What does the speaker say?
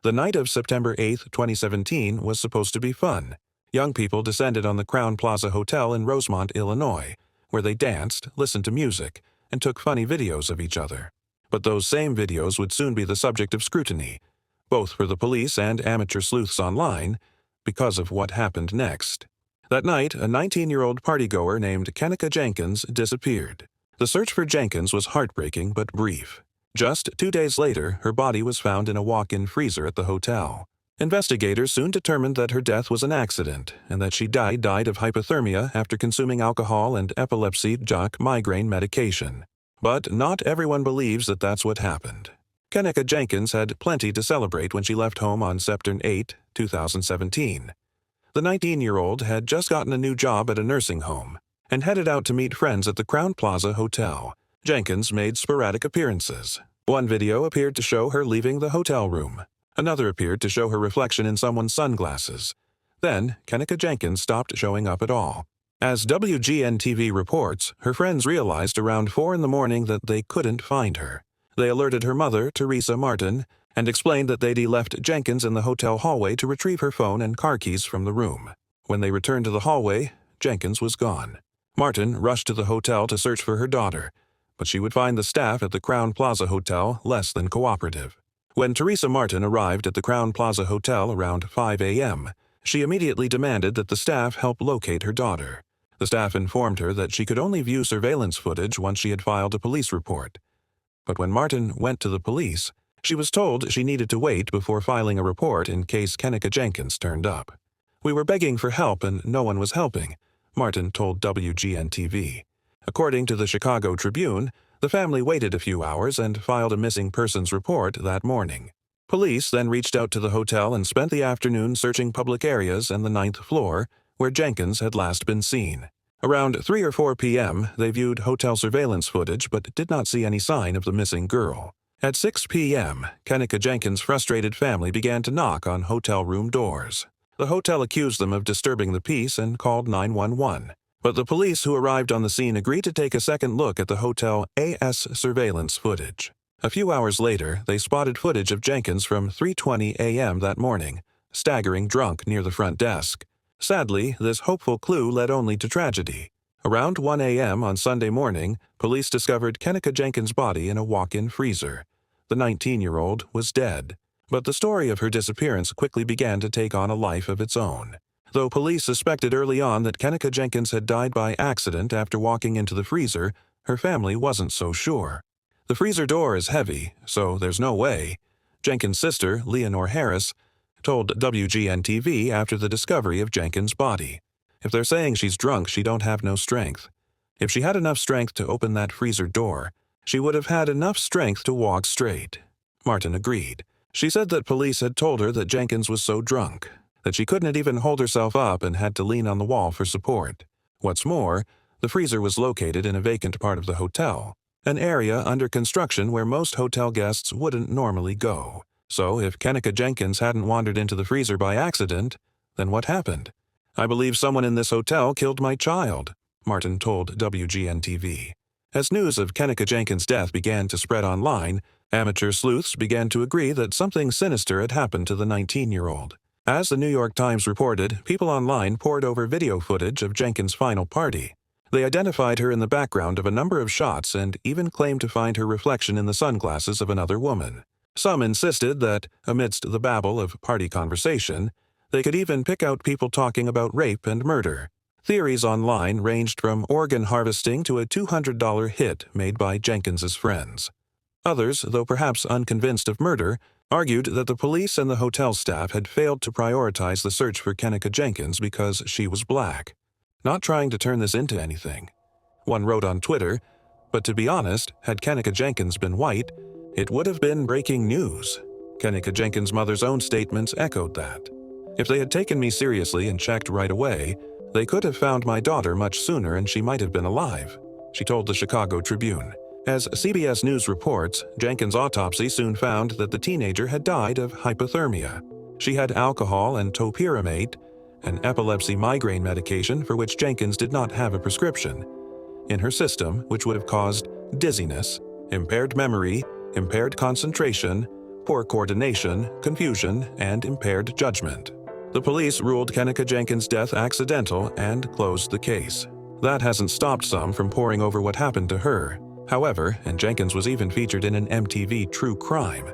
The night of September 8, 2017 was supposed to be fun. Young people descended on the Crowne Plaza Hotel in Rosemont, Illinois, where they danced, listened to music, and took funny videos of each other. But those same videos would soon be the subject of scrutiny, both for the police and amateur sleuths online, because of what happened next. That night, a 19-year-old partygoer named Kenneka Jenkins disappeared. The search for Jenkins was heartbreaking but brief. Just 2 days later, her body was found in a walk-in freezer at the hotel. Investigators soon determined that her death was an accident and that she died of hypothermia after consuming alcohol and epilepsy-jock migraine medication. But not everyone believes that that's what happened. Kenneka Jenkins had plenty to celebrate when she left home on September 8, 2017. The 19-year-old had just gotten a new job at a nursing home and headed out to meet friends at the Crowne Plaza Hotel. Jenkins made sporadic appearances. One video appeared to show her leaving the hotel room. Another appeared to show her reflection in someone's sunglasses. Then, Kenneka Jenkins stopped showing up at all. As WGN-TV reports, her friends realized around 4 in the morning that they couldn't find her. They alerted her mother, Teresa Martin, and explained that they'd left Jenkins in the hotel hallway to retrieve her phone and car keys from the room. When they returned to the hallway, Jenkins was gone. Martin rushed to the hotel to search for her daughter, but she would find the staff at the Crowne Plaza Hotel less than cooperative. When Teresa Martin arrived at the Crowne Plaza Hotel around 5 a.m., she immediately demanded that the staff help locate her daughter. The staff informed her that she could only view surveillance footage once she had filed a police report. But when Martin went to the police, she was told she needed to wait before filing a report in case Kenneka Jenkins turned up. "We were begging for help and no one was helping," Martin told WGN-TV. According to the Chicago Tribune, the family waited a few hours and filed a missing persons report that morning. Police then reached out to the hotel and spent the afternoon searching public areas and the 9th floor, where Jenkins had last been seen. Around 3 or 4 p.m., they viewed hotel surveillance footage but did not see any sign of the missing girl. At 6 p.m., Kenneka Jenkins' frustrated family began to knock on hotel room doors. The hotel accused them of disturbing the peace and called 911. But the police who arrived on the scene agreed to take a second look at the Hotel AS surveillance footage. A few hours later, they spotted footage of Jenkins from 3:20 a.m. that morning, staggering drunk near the front desk. Sadly, this hopeful clue led only to tragedy. Around 1 a.m. on Sunday morning, police discovered Kenneka Jenkins' body in a walk-in freezer. The 19-year-old was dead. But the story of her disappearance quickly began to take on a life of its own. Though police suspected early on that Kenneka Jenkins had died by accident after walking into the freezer, her family wasn't so sure. "The freezer door is heavy, so there's no way," Jenkins' sister, Leonore Harris, told WGN-TV after the discovery of Jenkins' body. "If they're saying she's drunk, she don't have no strength. If she had enough strength to open that freezer door, she would have had enough strength to walk straight." Martin agreed. She said that police had told her that Jenkins was so drunk that she couldn't even hold herself up and had to lean on the wall for support. What's more, the freezer was located in a vacant part of the hotel, an area under construction where most hotel guests wouldn't normally go. So if Kenneka Jenkins hadn't wandered into the freezer by accident, then what happened? "I believe someone in this hotel killed my child," Martin told WGN-TV. As news of Kenneka Jenkins' death began to spread online, amateur sleuths began to agree that something sinister had happened to the 19-year-old. As the New York Times reported, people online pored over video footage of Jenkins' final party. They identified her in the background of a number of shots and even claimed to find her reflection in the sunglasses of another woman. Some insisted that, amidst the babble of party conversation, they could even pick out people talking about rape and murder. Theories online ranged from organ harvesting to a $200 hit made by Jenkins' friends. Others, though perhaps unconvinced of murder, argued that the police and the hotel staff had failed to prioritize the search for Kenneka Jenkins because she was black. Not trying to turn this into anything. One wrote on Twitter, "But to be honest, had Kenneka Jenkins been white, it would have been breaking news." Kenneka Jenkins' mother's own statements echoed that. "If they had taken me seriously and checked right away, they could have found my daughter much sooner and she might have been alive," she told the Chicago Tribune. As CBS News reports, Jenkins' autopsy soon found that the teenager had died of hypothermia. She had alcohol and topiramate, an epilepsy migraine medication for which Jenkins did not have a prescription, in her system, which would have caused dizziness, impaired memory, impaired concentration, poor coordination, confusion, and impaired judgment. The police ruled Kenneka Jenkins' death accidental and closed the case. That hasn't stopped some from poring over what happened to her. However, and Jenkins was even featured in an MTV True Crime,